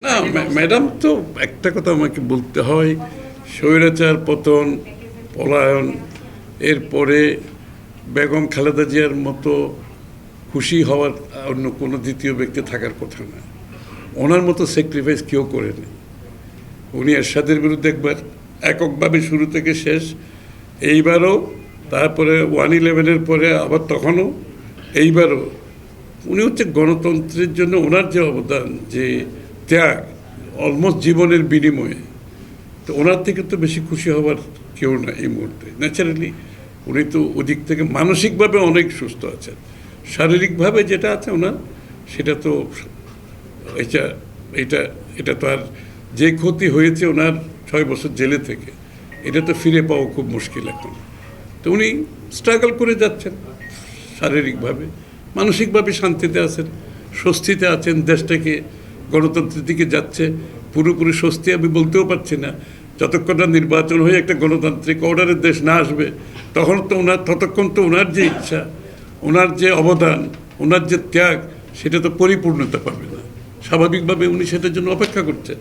না ম্যাডাম তো একটা কথা আমাকে বলতে হয়, স্বৈরাচার পতন, পলায়ন, এরপরে বেগম খালেদা জিয়ার মতো খুশি হওয়ার অন্য কোনো দ্বিতীয় ব্যক্তি থাকার কথা না। ওনার মতো স্যাক্রিফাইস কেউ করেনি। উনি এরশাদের বিরুদ্ধে একবার এককভাবে শুরু থেকে শেষ, এইবারও, তারপরে 1/11-এর পরে আবার তখনও, এইবারও উনি হচ্ছে গণতন্ত্রের জন্য ওনার যে অবদান, যে ত্যাগ, অলমোস্ট জীবনের বিনিময়ে, তো ওনার থেকে তো বেশি খুশি হবার কেউ না এই মুহূর্তে। ন্যাচারালি উনি তো ওদিক থেকে মানসিকভাবে অনেক সুস্থ আছেন, শারীরিকভাবে যেটা আছে ওনার, সেটা তো এটা এটা এটা তো আর, যে ক্ষতি হয়েছে ওনার 6 বছর জেলে থেকে, এটা তো ফিরে পাওয়া খুব মুশকিল এখন। তো উনি স্ট্রাগল করে যাচ্ছেন শারীরিকভাবে, মানসিকভাবে শান্তিতে আছেন, স্বস্তিতে আছেন। দেশটাকে গণতন্ত্রের দিকে যাচ্ছে। পুরোপুরি স্বস্তি আমি বলতেও পারছি না, যতক্ষণ না নির্বাচন হয়ে একটা গণতান্ত্রিক অর্ডারের দেশ না আসবে, ততক্ষণ তো ওনার যে ইচ্ছা, ওনার যে অবদান, ওনার যে ত্যাগ, সেটা তো পরিপূর্ণতা পাবে না। স্বাভাবিকভাবে উনি সেটার জন্য অপেক্ষা করছেন।